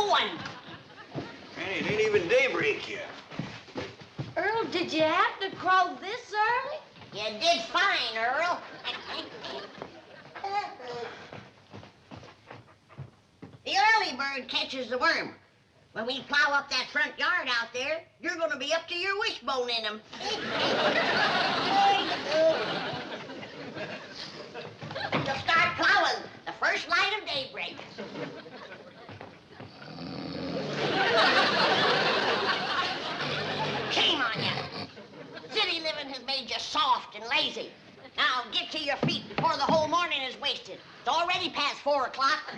going. Man, it ain't even daybreak yet. Earl, did you have to crow this early? You did fine, Earl. The early bird catches the worm. When we plow up that front yard out there, you're going to be up to your wishbone in them. You'll start plowing the first light of daybreak. Shame on you. City living has made you soft and lazy. Now get to your feet before the whole morning is wasted. It's already past 4 o'clock.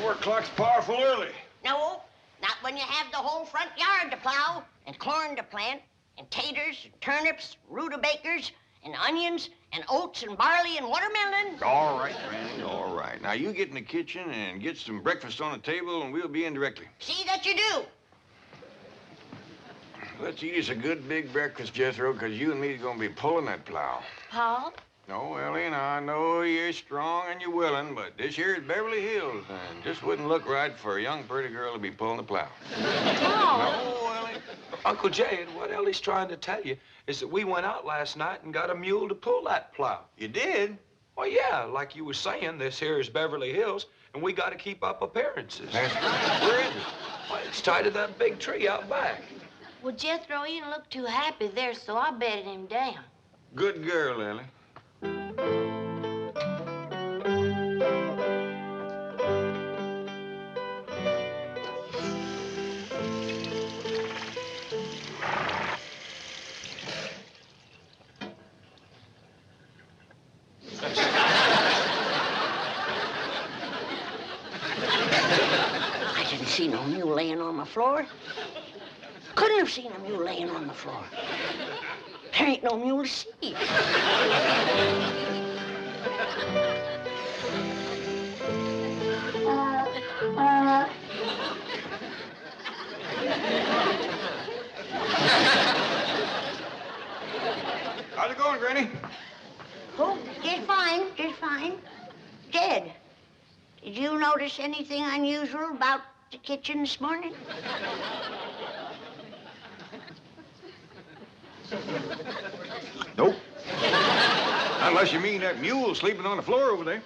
4 o'clock's powerful early. No, not when you have the whole front yard to plow, and corn to plant, and taters, and turnips, rutabagas, and onions, and oats, and barley, and watermelon. All right, Granny, all right. Now, you get in the kitchen and get some breakfast on the table, and we'll be in directly. See that you do. Let's eat us a good big breakfast, Jethro, because you and me are going to be pulling that plow. Paul? No, Ellie, now, I know you're strong and you're willing, but this here is Beverly Hills, and just wouldn't look right for a young, pretty girl to be pulling the plow. Paul? No, Ellie. Uncle Jay, what Ellie's trying to tell you is that we went out last night and got a mule to pull that plow. You did? Well, yeah, like you were saying, this here is Beverly Hills, and we got to keep up appearances. That's right. Where is it? Well, it's tied to that big tree out back. Well, Jethro, he didn't look too happy there, so I bedded him down. Good girl, Ellie. I didn't see no mule laying on the floor. Couldn't have seen a mule laying on the floor. There ain't no mule to see. How's it going, Granny? Oh, just fine, just fine. Jed, did you notice anything unusual about the kitchen this morning? Nope. Unless you mean that mule sleeping on the floor over there.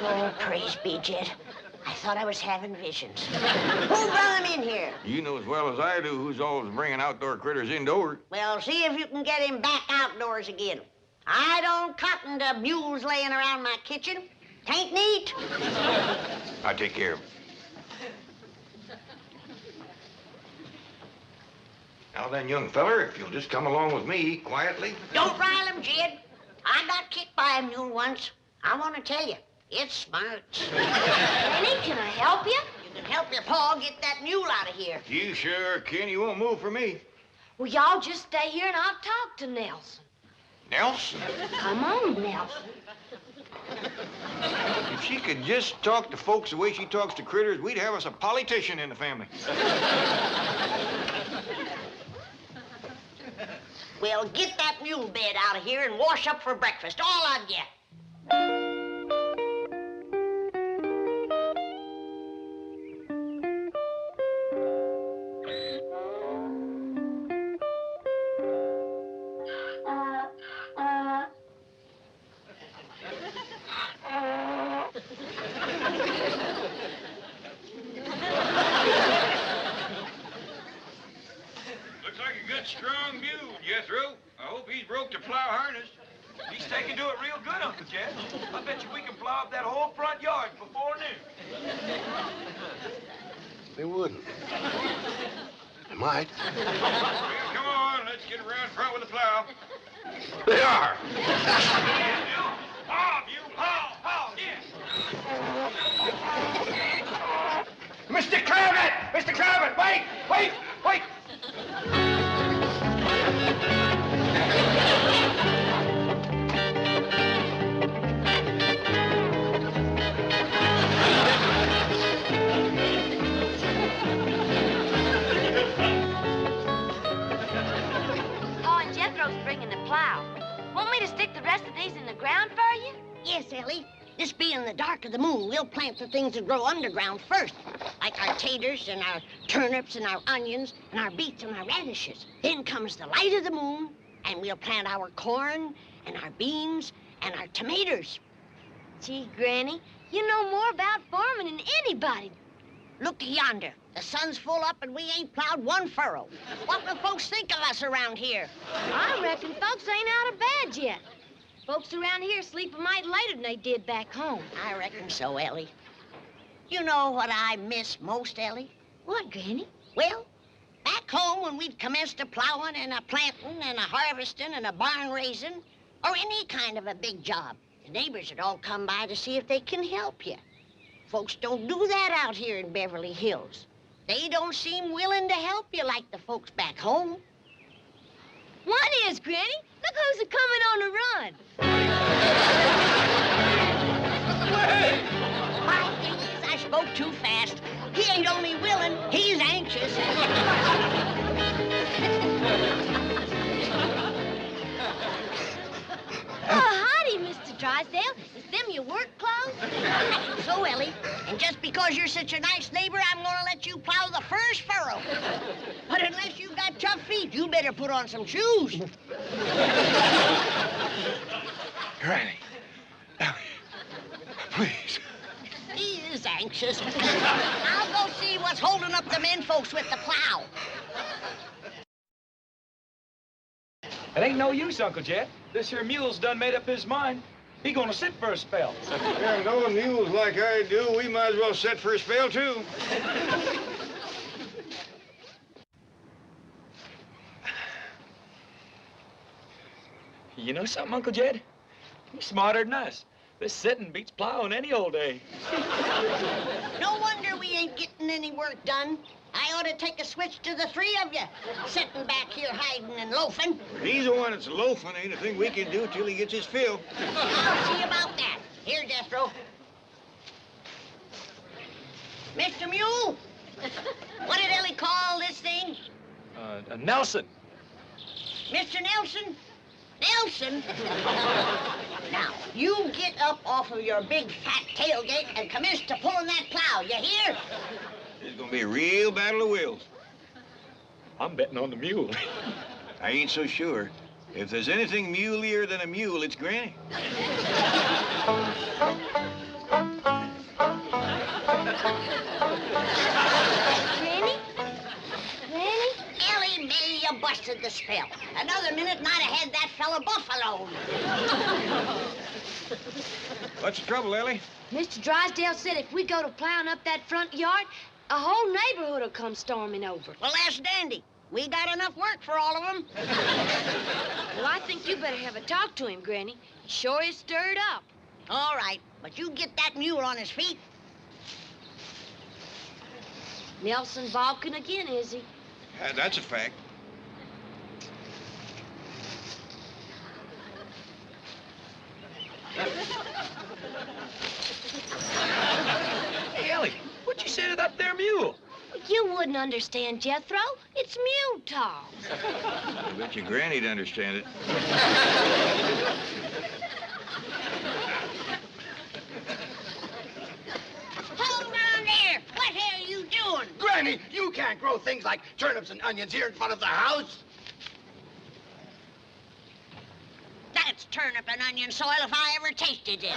Oh, praise be, Jed. I thought I was having visions. Who brought him in here? You know as well as I do who's always bringing outdoor critters indoors. Well, see if you can get him back outdoors again. I don't cotton to mules laying around my kitchen. Tain't neat. I'll take care of it. Now then, young feller, if you'll just come along with me quietly. Don't rile him, Jed. I got kicked by a mule once. I want to tell you, it smarts. Henny, can I help you? You can help your pa get that mule out of here. You sure can. You won't move for me. Well, y'all just stay here and I'll talk to Nelson. Nelson? Come on, Nelson. If she could just talk to folks the way she talks to critters, we'd have us a politician in the family. Well, get that mule bed out of here and wash up for breakfast, all of you. Looks like a good, strong mule, Jethro. I hope he's broke the plow harness. He's taking to it real good, Uncle Jed. I bet you we can plow up that whole front yard before noon. They wouldn't. They might. Well, come on, let's get around front with the plow. They are. Haw, mule, haw, haw, yeah. Mr. Clampett! Mr. Clampett, wait! Wait! Wait! Paul and Jethro's bringing the plow. Want me to stick the rest of these in the ground for you? Yes, Ellie. This being the dark of the moon, we'll plant the things that grow underground first, like our taters and our turnips and our onions and our beets and our radishes. Then comes the light of the moon, and we'll plant our corn and our beans and our tomatoes. Gee, Granny, you know more about farming than anybody. Look yonder. The sun's full up and we ain't plowed one furrow. What will folks think of us around here? I reckon folks ain't out of bed yet. Folks around here sleep a mite later than they did back home. I reckon so, Ellie. You know what I miss most, Ellie? What, Granny? Well, back home when we'd commenced a plowing and a planting and a harvesting and a barn raising, or any kind of a big job, the neighbors would all come by to see if they can help you. Folks don't do that out here in Beverly Hills. They don't seem willing to help you like the folks back home. What is, Granny? Look who's a-coming on the run. My thing is, I spoke too fast. He ain't only willing, he's anxious. Howdy, Mr. Drysdale. Is them your work clothes? So, Ellie, and just because you're such a nice neighbor, I'm gonna let you plow the first furrow. But unless you got tough feet, you better put on some shoes. Granny, Ellie, please. He is anxious. I'll go see what's holding up the men folks with the plow. It ain't no use, Uncle Jed. This here mule's done made up his mind. He gonna sit for a spell. Yeah, knowing mules like I do, we might as well set for a spell, too. You know something, Uncle Jed? He's smarter than us. This sitting beats plowing any old day. No wonder we ain't getting any work done. I ought to take a switch to the three of you, sitting back here hiding and loafing. He's the one that's loafing. Ain't a thing we can do till he gets his fill. I'll see about that. Here, Jethro. Mr. Mule, what did Ellie call this thing? Nelson. Mr. Nelson? Nelson? Now, you get up off of your big fat tailgate and commence to pulling that plow, you hear? It's gonna be a real battle of wills. I'm betting on the mule. I ain't so sure. If there's anything mulier than a mule, it's Granny. Granny? Granny? Ellie Mae, you busted the spell. Another minute and I'd have had that fella buffaloed. What's the trouble, Ellie? Mr. Drysdale said if we go to plowing up that front yard, a whole neighborhood will come storming over. Well, that's dandy. We got enough work for all of them. Well, I think you better have a talk to him, Granny. He sure is stirred up. All right, but you get that mule on his feet. Nelson balking again, is he? That's a fact. Hey, Ellie, what'd you say to that there mule? You wouldn't understand, Jethro. It's mule talk. I bet your Granny'd understand it. Hold on there. What are you doing? Granny, you can't grow things like turnips and onions here in front of the house. That's turnip and onion soil if I ever tasted it.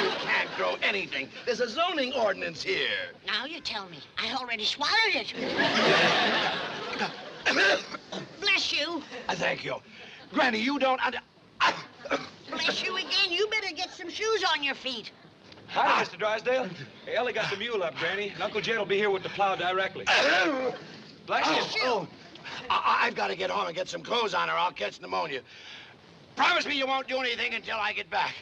You can't grow anything. There's a zoning ordinance here. Now you tell me. I already swallowed it. Bless you. Thank you. Granny, you don't Bless you again. You better get some shoes on your feet. Hi, Mr. Drysdale. Hey, Ellie got the mule up, Granny, and Uncle Jed will be here with the plow directly. Bless you. Oh, I've got to get home and get some clothes on or I'll catch pneumonia. Promise me you won't do anything until I get back.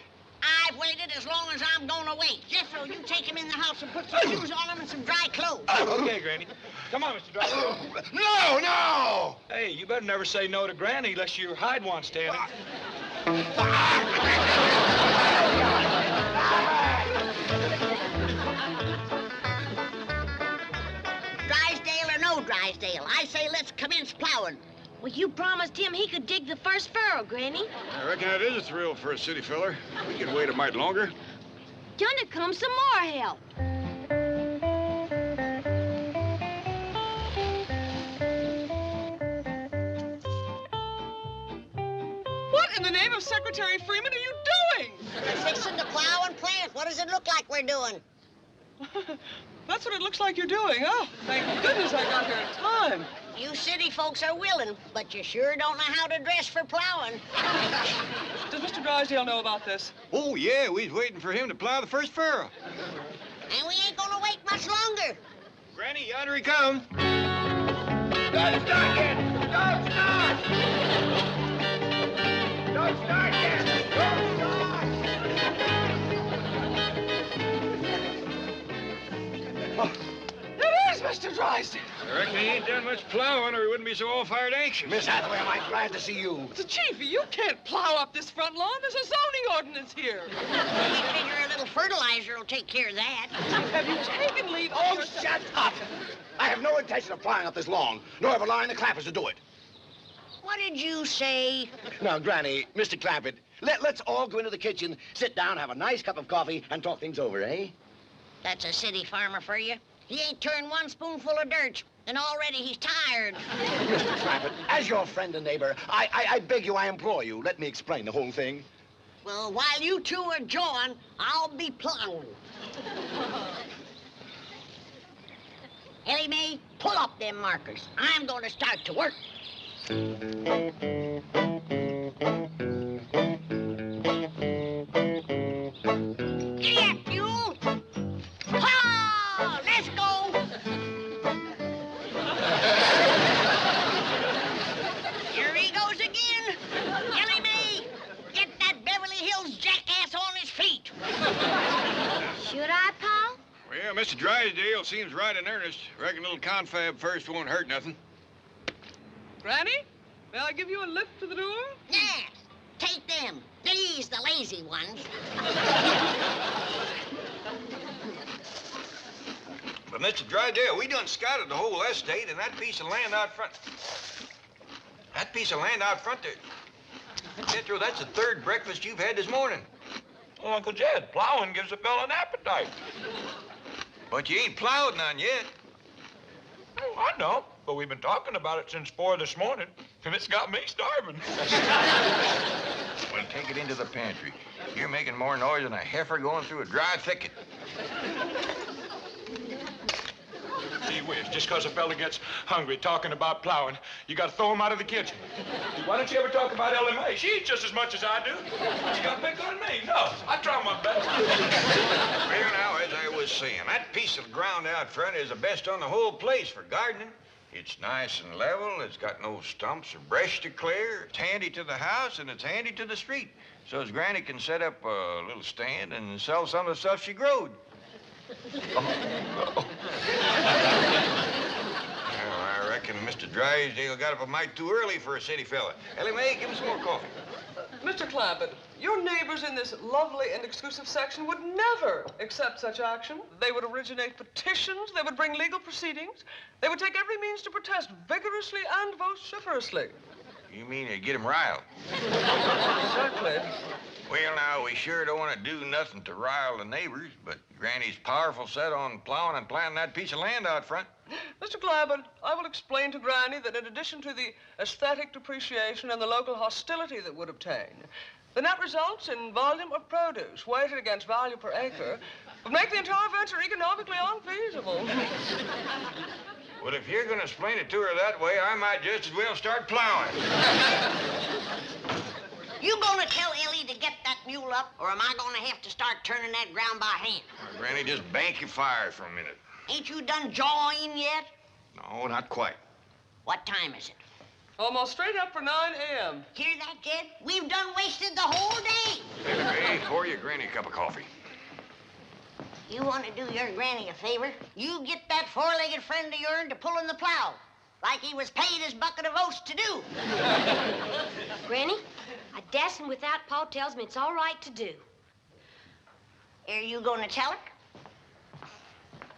I've waited as long as I'm gonna wait. Jethro, you take him in the house and put some shoes on him and some dry clothes. Okay, Granny. Come on, Mr. Drysdale. No, no! Hey, you better never say no to Granny unless your hide wants standing. Drysdale or no Drysdale, I say let's commence plowing. Well, you promised him he could dig the first furrow, Granny. I reckon that is a thrill for a city feller. We can wait a mite longer. Donna come some more help. What in the name of Secretary Freeman are you doing? We're fixing to plow and plant. What does it look like we're doing? That's what it looks like you're doing. Oh, thank goodness I got here in time. You city folks are willing, but you sure don't know how to dress for plowing. Does Mr. Drysdale know about this? Oh, yeah, we was waiting for him to plow the first furrow. And we ain't gonna wait much longer. Granny, yonder he comes. Don't start yet! Don't start! Don't start yet! Don't start! It is Mr. Drysdale. I reckon he ain't done much plowing or he wouldn't be so all-fired anxious. Miss Hathaway, am I glad to see you. The Chiefy, you can't plow up this front lawn. There's a zoning ordinance here. We figure a little fertilizer will take care of that. Have you taken leave of Oh, your... shut up! I have no intention of plowing up this lawn, nor of allowing the Clampetts to do it. What did you say? Now, Granny, Mr. Clampett, let's all go into the kitchen, sit down, have a nice cup of coffee, and talk things over, eh? That's a city farmer for you. He ain't turned one spoonful of dirt, and already he's tired. Mr. Clampett, as your friend and neighbor, I beg you, I implore you, let me explain the whole thing. Well, while you two are jawing, I'll be plowing. Ellie Mae, pull up them markers. I'm going to start to work. Giddy up, mule! Ha! Let's go! Here he goes again. Ellie Mae, get that Beverly Hills jackass on his feet. Should I, Paul? Well, Mr. Drysdale seems right in earnest. Reckon a little confab first won't hurt nothing. Granny, may I give you a lift to the door? Yeah, take them. These the lazy ones. But, Mr. Drysdale, we done scouted the whole estate and that piece of land out front. That piece of land out front there. Jethro, that's the third breakfast you've had this morning. Well, Uncle Jed, plowing gives a fellow an appetite. But you ain't plowed none yet. Oh, I know, but we've been talking about it since 4 this morning, and it's got me starving. Well, take it into the pantry. You're making more noise than a heifer going through a dry thicket. Gee whiz, just because a fella gets hungry talking about plowing, you got to throw him out of the kitchen. Why don't you ever talk about Ellie Mae? She eats just as much as I do. She got to pick on me. No, I try my best. Well, now, as I was saying, that piece of ground out front is the best on the whole place for gardening. It's nice and level. It's got no stumps or brush to clear. It's handy to the house, and it's handy to the street. So as Granny can set up a little stand and sell some of the stuff she growed. Well, I reckon Mr. Drysdale got up a mite too early for a city fella. Ellie Mae, give him some more coffee. Mr. Clampett, your neighbors in this lovely and exclusive section would never accept such action. They would originate petitions. They would bring legal proceedings. They would take every means to protest vigorously and vociferously. You mean to get him riled? Exactly. Well, now, we sure don't want to do nothing to rile the neighbors, but Granny's powerful set on plowing and planting that piece of land out front. Mr. Clampett, I will explain to Granny that in addition to the aesthetic depreciation and the local hostility that would obtain, the net results in volume of produce weighted against value per acre would make the entire venture economically unfeasible. Well, if you're going to explain it to her that way, I might just as well start plowing. You gonna tell Ellie to get that mule up, or am I gonna have to start turning that ground by hand? Granny, just bank your fire for a minute. Ain't you done jawing yet? No, not quite. What time is it? Almost straight up for 9 a.m. Hear that, kid? We've done wasted the whole day. Ellie Mae, pour your Granny a cup of coffee. You want to do your granny a favor? You get that four-legged friend of yours to pull in the plow, like he was paid his bucket of oats to do. Granny, I dasn't without Pa tells me it's all right to do. Are you going to tell her?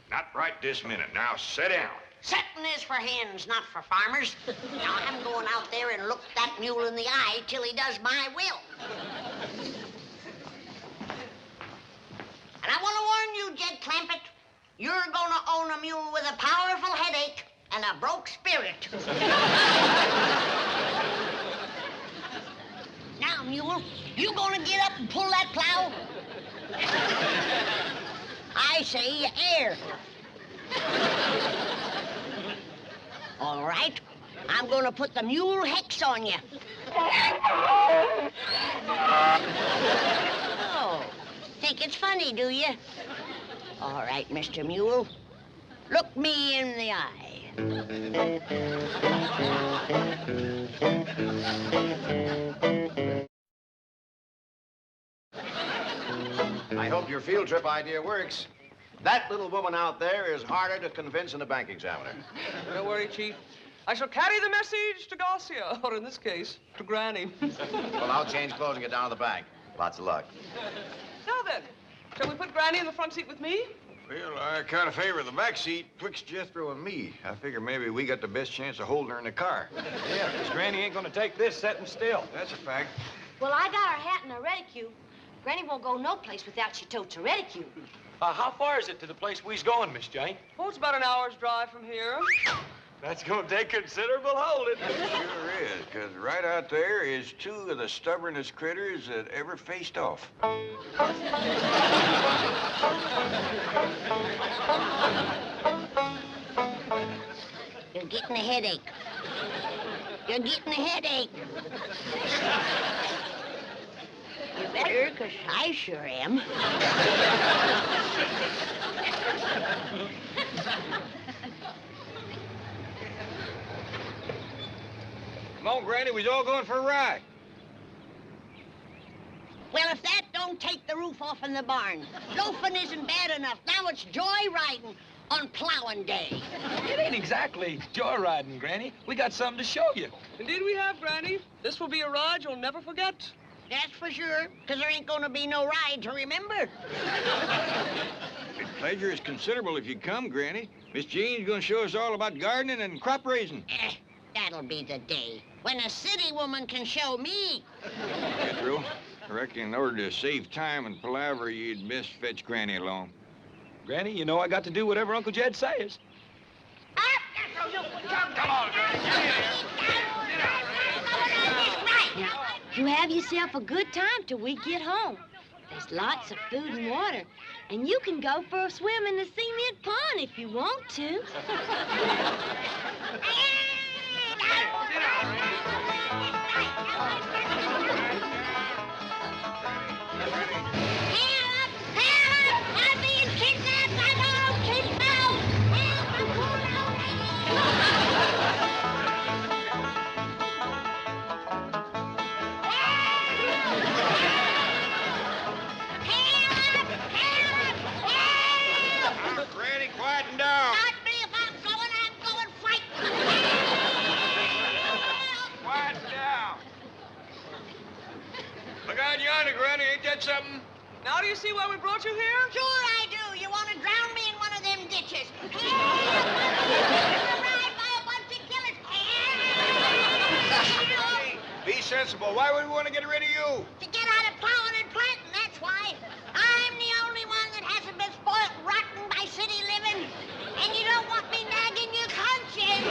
Not right this minute. Now, sit down. Setting is for hens, not for farmers. Now, I'm going out there and look that mule in the eye till he does my will. And I you're gonna own a mule with a powerful headache and a broke spirit. Now, mule, you gonna get up and pull that plow? I say air. All right. I'm gonna put the mule hex on you. Oh, think it's funny, do you? All right, Mr. Mule. Look me in the eye. I hope your field trip idea works. That little woman out there is harder to convince than a bank examiner. Don't worry, Chief. I shall carry the message to Garcia, or in this case, to Granny. Well, I'll change clothes and get down to the bank. Lots of luck. Now then, shall we put Granny in the front seat with me? Well, I kind of favor the back seat twixt Jethro and me. I figure maybe we got the best chance of holding her in the car. Yeah, because Granny ain't gonna take this sitting still. That's a fact. Well, I got her hat and her reticule. Granny won't go no place without she totes her reticule. How far is it to the place we's going, Miss Jane? Oh, it's about an hour's drive from here. That's gonna take considerable holding. It sure is, because right out there is two of the stubbornest critters that ever faced off. You're getting a headache. You're getting a headache. You better, because I sure am. Come on, Granny, we's all going for a ride. Well, if that don't take the roof off in the barn, loafing isn't bad enough. Now it's joyriding on plowing day. It ain't exactly joyriding, Granny. We got something to show you. Indeed we have, Granny. This will be a ride you'll never forget. That's for sure, because there ain't gonna be no ride to remember. The pleasure is considerable if you come, Granny. Miss Jean's gonna show us all about gardening and crop raising. That'll be the day when a city woman can show me. Jethro, I reckon in order to save time and palaver, you'd best fetch Granny along. Granny, you know I got to do whatever Uncle Jed says. Come on, Granny, get in here. Now, you have yourself a good time till we get home. There's lots of food and water, and you can go for a swim in the cement pond if you want to. Granny, quieten down. Not me if I'm going fighting. Quieten down. Look out yonder, Granny. Ain't that something? Now do you see why we brought you here? Sure I do. You want to drown me in one of them ditches. Be sensible. Why would we want to get rid of you? To get out of plowing and planting, that's why. I'm the only one that hasn't been spoiled rotten by city living. And you don't want me nagging your conscience.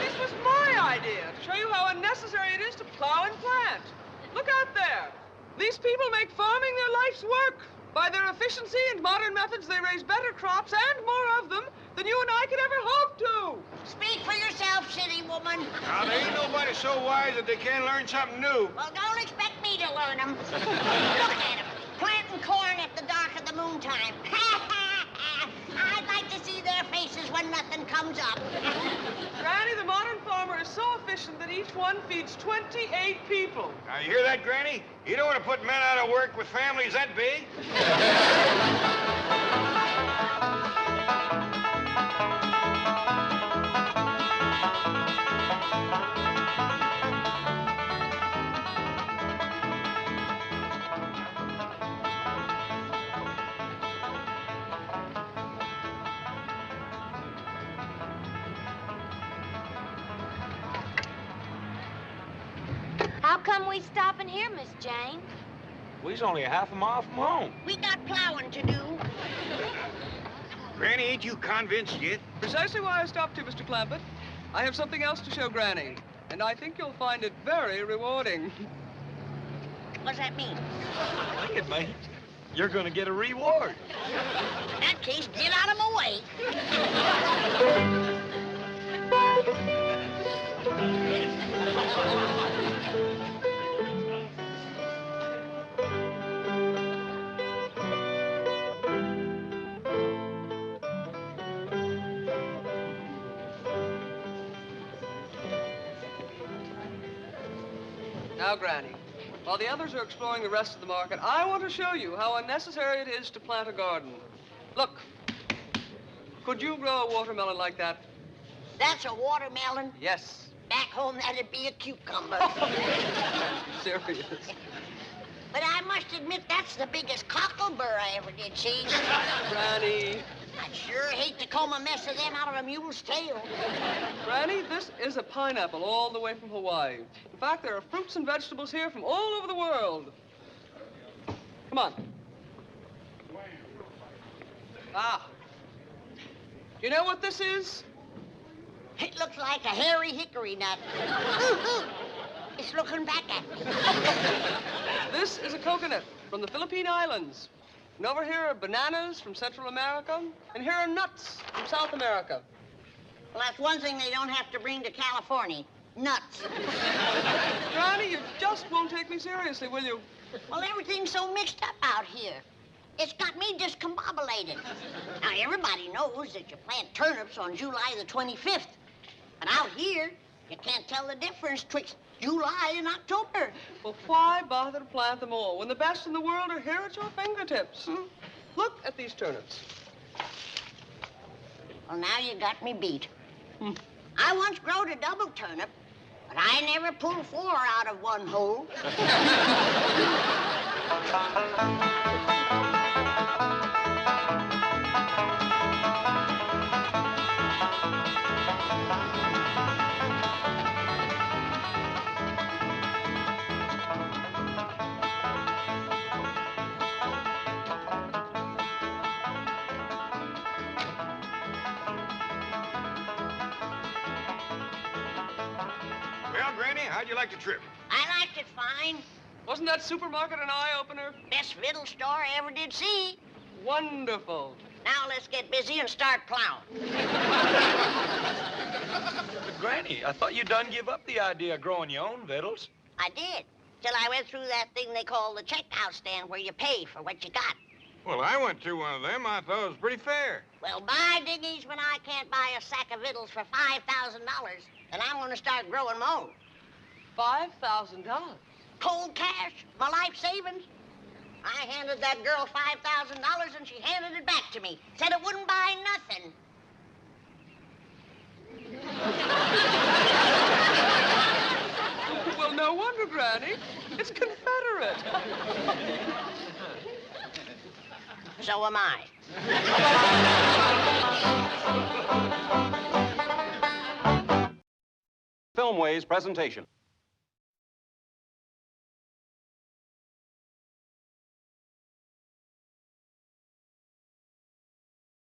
This was my idea, to show you how unnecessary it is to plow and plant. Look out there. These people make farming their life's work. By their efficiency and modern methods, they raise better crops and more of them than you and I could ever hope to. Speak for yourself, city woman. Now, there ain't nobody so wise that they can't learn something new. Well, don't expect me to learn them. Look at them, planting corn at the dark of the moontime. I'd like to see their faces when nothing comes up. Granny, the modern farmer is so efficient that each one feeds 28 people. Now, you hear that, Granny? You don't want to put men out of work with families that big. How come we stopping here, Miss Jane? We's only a half a mile from home. We got plowing to do. Granny, ain't you convinced yet? Precisely why I stopped you, Mr. Clampett. I have something else to show Granny, and I think you'll find it very rewarding. What's that mean? I think it means you're going to get a reward. In that case, get out of my way. Now, Granny, while the others are exploring the rest of the market, I want to show you how unnecessary it is to plant a garden. Look, could you grow a watermelon like that? That's a watermelon. Yes. Back home, that'd be a cucumber. Serious. But I must admit, that's the biggest cocklebur I ever did see. Granny. I'd sure hate to comb a mess of them out of a mule's tail. Granny, this is a pineapple all the way from Hawaii. In fact, there are fruits and vegetables here from all over the world. Come on. Ah. Do you know what this is? It looks like a hairy hickory nut. It's looking back at me. This is a coconut from the Philippine Islands. And over here are bananas from Central America, and here are nuts from South America. Well, that's one thing they don't have to bring to California. Nuts. Granny, you just won't take me seriously, will you? Well, everything's so mixed up out here. It's got me discombobulated. Now, everybody knows that you plant turnips on July the 25th. But out here, you can't tell the difference betwixt July and October. Well, why bother to plant them all when the best in the world are here at your fingertips? Look at these turnips. Well, now you got me beat. I once growed a double turnip, but I never pulled 4 out of one hole. Well, Granny, how'd you like the trip? I liked it fine. Wasn't that supermarket an eye-opener? Best fiddle store I ever did see. Wonderful. Now let's get busy and start plowing. But, Granny, I thought you done give up the idea of growing your own victuals. I did, till I went through that thing they call the checkout stand where you pay for what you got. Well, I went through one of them. I thought it was pretty fair. Well, by diggies, when I can't buy a sack of victuals for $5,000, then I'm going to start growing my own. $5,000. Cold cash, my life savings. I handed that girl $5,000 and she handed it back to me. Said it wouldn't buy nothing. Well, no wonder, Granny. It's Confederate. So am I. Filmways presentation.